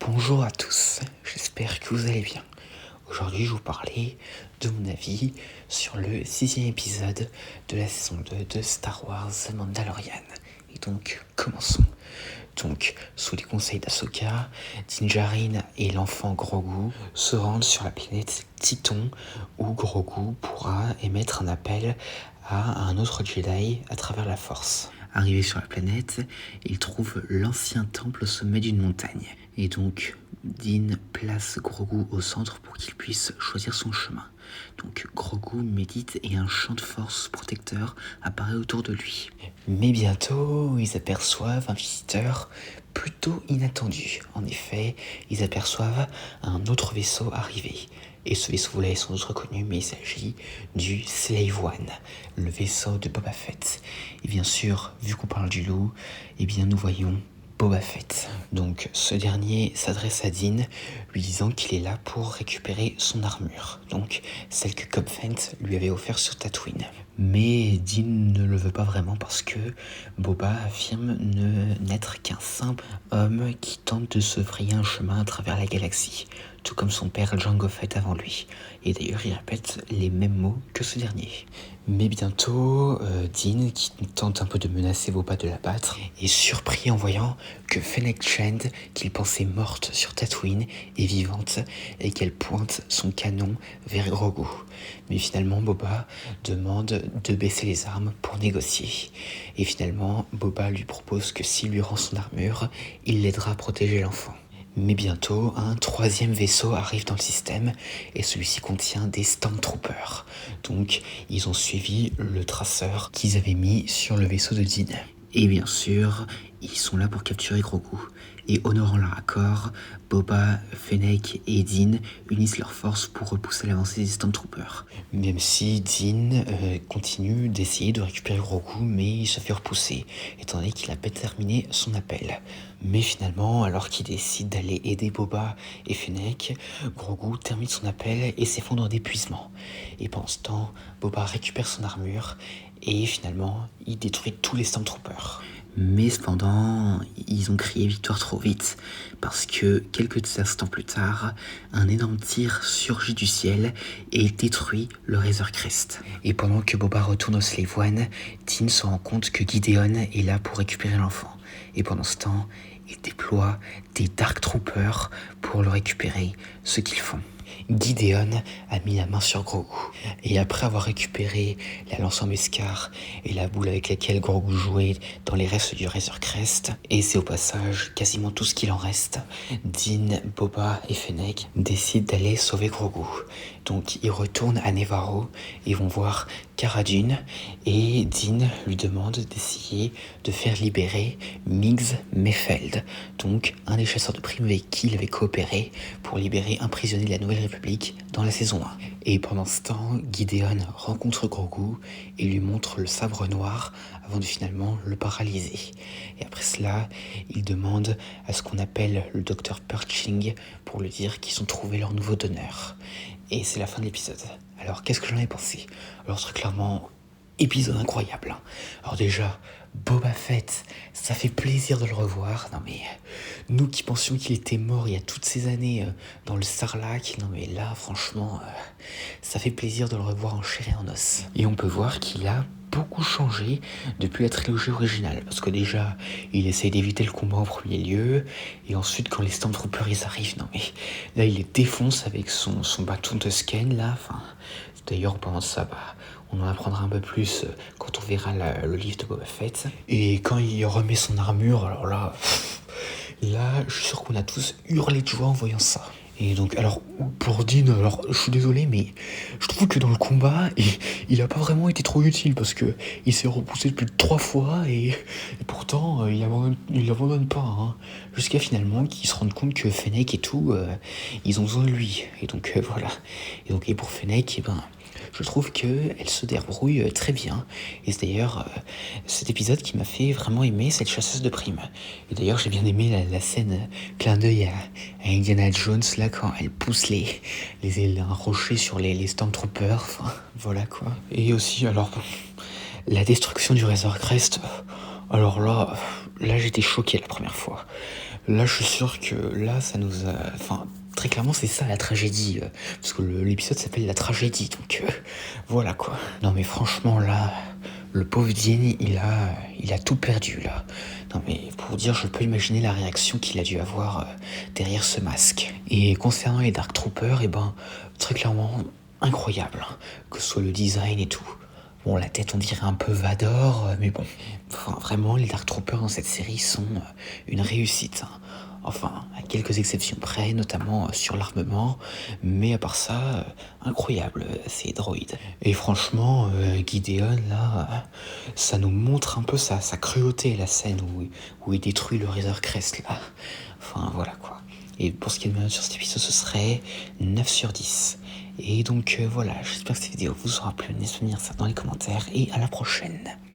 Bonjour à tous, j'espère que vous allez bien. Aujourd'hui, je vais vous parler de mon avis sur le 6e épisode de la saison 2 de Star Wars The Mandalorian. Et donc, commençons. Donc, sous les conseils d'Ahsoka, Din Djarin et l'enfant Grogu se rendent sur la planète Tython où Grogu pourra émettre un appel à un autre Jedi à travers la Force. Arrivé sur la planète, il trouve l'ancien temple au sommet d'une montagne. Et donc, Din place Grogu au centre pour qu'il puisse choisir son chemin. Donc, Grogu médite et un champ de force protecteur apparaît autour de lui. Mais bientôt, ils aperçoivent un visiteur plutôt inattendu. En effet, ils aperçoivent un autre vaisseau arriver. Et ce vaisseau, vous l'avez sans doute reconnu, mais il s'agit du Slave One, le vaisseau de Boba Fett. Et bien sûr, vu qu'on parle du loup, eh bien nous voyons Boba Fett. Donc ce dernier s'adresse à Din, lui disant qu'il est là pour récupérer son armure, donc celle que Cobb Vanth lui avait offerte sur Tatooine. Mais Din ne le veut pas vraiment parce que Boba affirme n'être qu'un simple homme qui tente de se frayer un chemin à travers la galaxie, tout comme son père Jango Fett avant lui. Et d'ailleurs, il répète les mêmes mots que ce dernier. Mais bientôt, Din, qui tente un peu de menacer Boba de l'abattre, est surpris en voyant que Fennec Shand, qu'il pensait morte sur Tatooine, est vivante et qu'elle pointe son canon vers Grogu. Mais finalement, Boba demande de baisser les armes pour négocier. Et finalement, Boba lui propose que s'il lui rend son armure, il l'aidera à protéger l'enfant. Mais bientôt, un troisième vaisseau arrive dans le système et celui-ci contient des Stormtroopers. Donc, ils ont suivi le traceur qu'ils avaient mis sur le vaisseau de Din. Et bien sûr, ils sont là pour capturer Grogu. Et honorant leur accord, Boba, Fennec et Din unissent leurs forces pour repousser l'avancée des Stormtroopers. Même si Din continue d'essayer de récupérer Grogu, mais il se fait repousser, étant donné qu'il a pas terminé son appel. Mais finalement, alors qu'il décide d'aller aider Boba et Fennec, Grogu termine son appel et s'effondre d'épuisement. Et pendant ce temps, Boba récupère son armure et finalement, il détruit tous les Stormtroopers. Mais cependant, ils ont crié victoire trop vite, parce que quelques instants plus tard, un énorme tir surgit du ciel et détruit le Razor Crest. Et pendant que Boba retourne au Slave One, Din se rend compte que Gideon est là pour récupérer l'enfant. Et pendant ce temps, il déploie des Dark Troopers pour le récupérer, ce qu'ils font. Gideon a mis la main sur Grogu, et après avoir récupéré la lance en Beskar et la boule avec laquelle Grogu jouait dans les restes du Razor Crest, et c'est au passage quasiment tout ce qu'il en reste, Din, Boba et Fennec décident d'aller sauver Grogu. Donc ils retournent à Nevarro et vont voir Cara Dune, et Din lui demande d'essayer de faire libérer Miggs Mayfeld, donc un des chasseurs de primes avec qui il avait coopéré pour libérer un prisonnier de la Nouvelle République dans la saison 1. Et pendant ce temps, Gideon rencontre Grogu et lui montre le sabre noir avant de finalement le paralyser. Et après cela, il demande à ce qu'on appelle le docteur Pershing pour lui dire qu'ils ont trouvé leur nouveau donneur. Et c'est la fin de l'épisode. Alors qu'est-ce que j'en ai pensé? Alors très clairement, épisode incroyable. Alors déjà, Boba Fett, ça fait plaisir de le revoir. Non mais, nous qui pensions qu'il était mort il y a toutes ces années dans le Sarlacc, non mais là franchement, ça fait plaisir de le revoir en chair et en os. Et on peut voir qu'il a beaucoup changé depuis la trilogie originale, parce que déjà il essaie d'éviter le combat en premier lieu, et ensuite quand les Stormtroopers ils arrivent, non mais là il les défonce avec son bâton de scan là, enfin d'ailleurs pendant ça on en apprendra un peu plus quand on verra le livre de Boba Fett. Et quand il remet son armure, alors là je suis sûr qu'on a tous hurlé de joie en voyant ça. Et donc, alors, pour Din, alors, je suis désolé, mais je trouve que dans le combat, il a pas vraiment été trop utile, parce que il s'est repoussé plus de 3 fois, et pourtant, il abandonne pas, hein, jusqu'à finalement qu'il se rende compte que Fennec et tout, ils ont besoin de lui. Et donc, voilà. Et pour Fennec, je trouve qu'elle se débrouille très bien. Et c'est d'ailleurs cet épisode qui m'a fait vraiment aimer cette chasseuse de primes. Et d'ailleurs, j'ai bien aimé la scène clin d'œil à Indiana Jones, là, quand elle pousse un rocher sur les Stormtroopers. Enfin, voilà quoi. Et aussi, alors, la destruction du Razor Crest. Alors là j'étais choqué la première fois. Là, je suis sûr que là, ça nous a... Enfin, très clairement, c'est ça la tragédie. Parce que l'épisode s'appelle La Tragédie, donc voilà quoi. Non mais franchement, là, le pauvre Dean, il a tout perdu, là. Non mais pour vous dire, je peux imaginer la réaction qu'il a dû avoir derrière ce masque. Et concernant les Dark Troopers, eh ben, très clairement, incroyable. Hein, que ce soit le design et tout. Bon, la tête, on dirait un peu Vador, mais bon. Enfin, vraiment, les Dark Troopers dans cette série sont une réussite. Hein. Enfin, à quelques exceptions près, notamment sur l'armement. Mais à part ça, incroyable, ces droïdes. Et franchement, Gideon, là, ça nous montre un peu sa cruauté, la scène où il détruit le Razor Crest, là. Enfin, voilà, quoi. Et pour ce qui est de ma note sur cet épisode, ce serait 9 sur 10. Et donc voilà, j'espère que cette vidéo vous aura plu. N'hésitez pas à me dire ça dans les commentaires et à la prochaine.